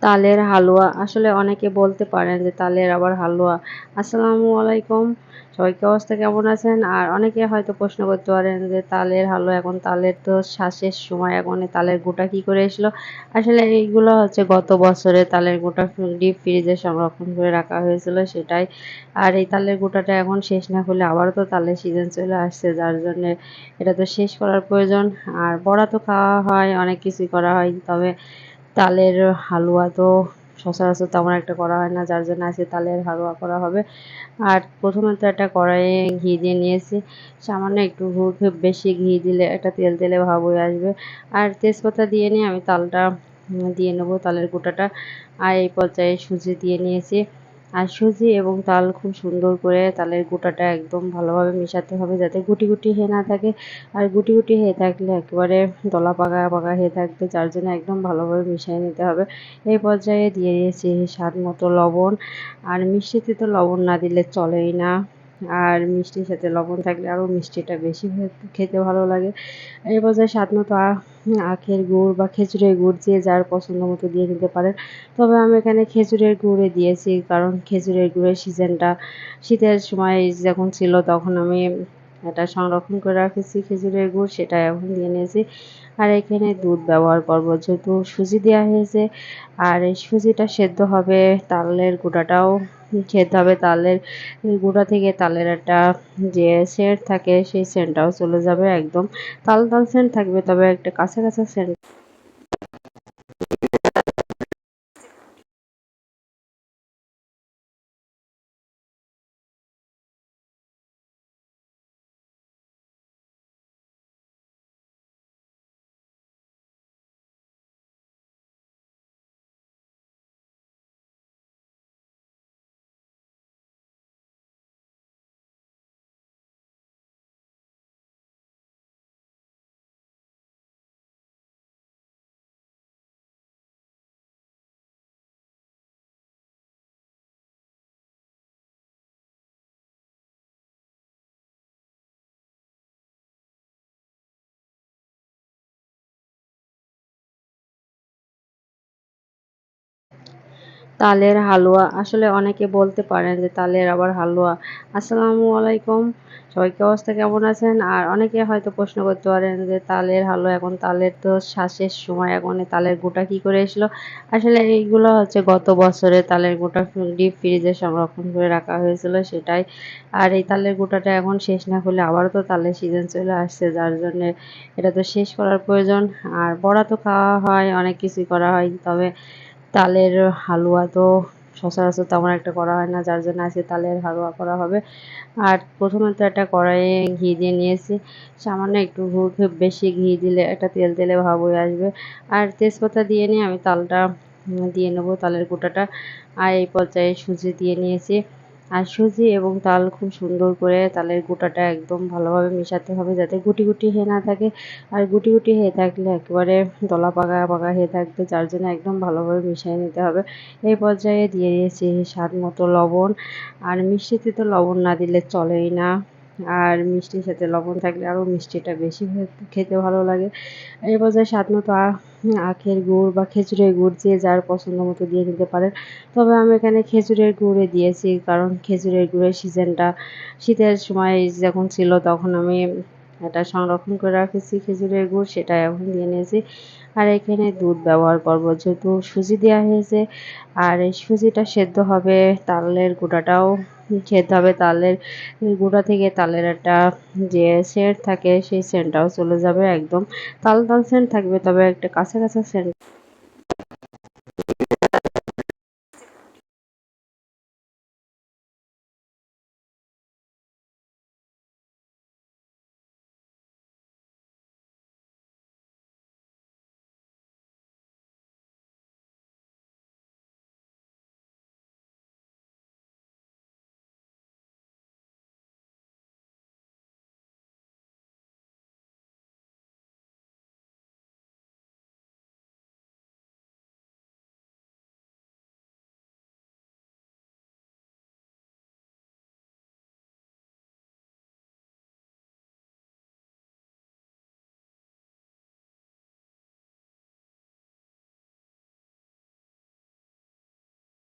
তালের হালুয়া আসলে অনেকে বলতে পারেন যে তালের আবার হালুয়া। আসসালামু আলাইকুম, সবাই কি অবস্থা, কেমন আছেন? আর অনেকে হয়তো প্রশ্ন করতে পারেন যে তালের হালুয়া, এখন তালের তো শ্বাসের সময়, এখন এই তালের গোটা কি করে এসলো। আসলে এইগুলো হচ্ছে গত বছরে তালের গোটা ডিপ ফ্রিজে সংরক্ষণ করে রাখা হয়েছিল, সেটাই। আর এই তালের গোটাটা এখন শেষ না করলে আবারও তো তালের সিজন চলে আসছে, যার জন্য এটা তো শেষ করার প্রয়োজন। আর বড়া তো খাওয়া হয়, অনেক কিছুই করা হয়, তবে তালের হালুয়া তো সচরাচর তেমন একটা করা হয় না, যার জন্য আজকে তালের হালুয়া করা হবে। আর প্রথমে তো একটা কড়াইয়ে ঘি দিয়ে নিয়েছি, সামান্য একটু খুব বেশি ঘি দিলে একটা তেল তেলে ভাব হয়ে আসবে। আর তেজপাতা দিয়ে নিয়ে আমি তালটা দিয়ে নেবো, তালের গোটাটা। আর এই পর্যায়ে সুজি দিয়ে নিয়েছি। আর সুজি এবং তাল খুব সুন্দর করে তালের গোটাটা একদম ভালোভাবে মেশাতে হবে, যাতে গুটি গুটি হয়ে না থাকে। আর গুটি গুটি হয়ে থাকলে একেবারে দলা পাকা পাকা হয়ে থাকবে, যার জন্য একদম ভালোভাবে মিশিয়ে নিতে হবে। এই পর্যায়ে দিয়ে দিয়েছি স্বাদ মতো লবণ। আর মিষ্টিতে তো লবণ না দিলে চলেই না। আর মিষ্টির সাথে লবণ থাকলে আরও মিষ্টিটা বেশি খেতে ভালো লাগে। এই পর্যায়ে স্বাদ মতো আখের গুড় বা খেজুরের গুড় যে যার পছন্দ মতো দিয়ে নিতে পারেন। তবে আমি এখানে খেজুরের গুড়ে দিয়েছি, কারণ খেজুরের গুড়ের সিজনটা শীতের সময় যখন ছিল তখন আমি এটা সংরক্ষণ করে রেখেছি খেজুরের গুড়, সেটা এখন দিয়ে নিয়েছি। আর এখানে দুধ ব্যবহার করব, যেহেতু সুজি দেওয়া হয়েছে। আর এই সুজিটা সেদ্ধ হবে, তালের গুঁড়াটাও সেদ্ধ হবে। তালের গুঁড়া থেকে তালের একটা যে সেন্ট থাকে, সেই সেন্টটাও চলে যাবে একদম। তাল তাল সেন্ট থাকবে, তবে একটা কাঁচা কাঁচা সেন্ট। তালের হালুয়া আসলে অনেকে বলতে পারেন যে তালের আবার হালুয়া। আসসালামু আলাইকুম, সবাই কি অবস্থা, কেমন আছেন? আর অনেকে হয়তো প্রশ্ন করতে পারেন যে তালের হালুয়া, এখন তালের তো শ্বাসের সময়, এখন এই তালের গোটা কি করে এসলো। আসলে এইগুলো হচ্ছে গত বছরে তালের গোটা ডিপ ফ্রিজে সংরক্ষণ করে রাখা হয়েছিল, সেটাই। আর এই তালের গোটাটা এখন শেষ না করলে আবারও তো তালের সিজন চলে আসছে, যার জন্য এটা তো শেষ করার প্রয়োজন। আর বড়া তো খাওয়া হয়, অনেক কিছুই করা হয়, তবে তালের হালুয়া তো সচরাচর তেমন একটা করা হয় না, যার জন্য আজকে তালের হালুয়া করা হবে। আর প্রথমে তো একটা কড়াইয়ে ঘি দিয়ে নিয়েছি, সামান্য একটু খুব বেশি ঘি দিলে একটা তেল তেলে ভাব হয়ে আসবে। আর তেজপাতা দিয়ে নিয়ে আমি তালটা দিয়ে নেবো, তালের গোটাটা। আর এই পর্যায়ে সুজি দিয়ে নিয়েছি। আর সুজি এবং তাল খুব সুন্দর করে তালের গোটাটা একদম ভালোভাবে মেশাতে হবে, যাতে গুটি গুটি হয়ে না থাকে। আর গুটি গুটি হয়ে থাকলে একেবারে দলা পাকা পাকা হয়ে থাকবে, যার জন্য একদম ভালোভাবে মিশিয়ে নিতে হবে। এই পর্যায়ে দিয়ে দিয়েছি স্বাদ মতো লবণ। আর মিষ্টিতে তো লবণ না দিলে চলেই না। আর মিষ্টির সাথে লবণ থাকলে আরও মিষ্টিটা বেশি খেতে ভালো লাগে। এই পর্যায়ে স্বাদ মতো আখের গুড় বা খেজুরের গুড় যে যার পছন্দ মতো দিয়ে নিতে পারেন। তবে আমি এখানে খেজুরের গুড়ে দিয়েছি, কারণ খেজুরের গুড়ের সিজনটা শীতের সময় যখন ছিল তখন আমি এটা সংরক্ষণ করে রেখেছি খেজুরের গুড়, সেটা এখন দিয়ে নিয়েছি। আর এখানে দুধ ব্যবহার করব, যেহেতু সুজি দেওয়া হয়েছে। আর এই সুজিটা সেদ্ধ হবে, তালের গুঁড়াটাও সেদ্ধ হবে। তালের গুঁড়া থেকে তালের একটা যে সেন্ট থাকে, সেই সেন্টটাও চলে যাবে একদম। তাল তাল সেন্ট থাকবে, তবে একটা কাঁচা কাঁচা সেন্ট।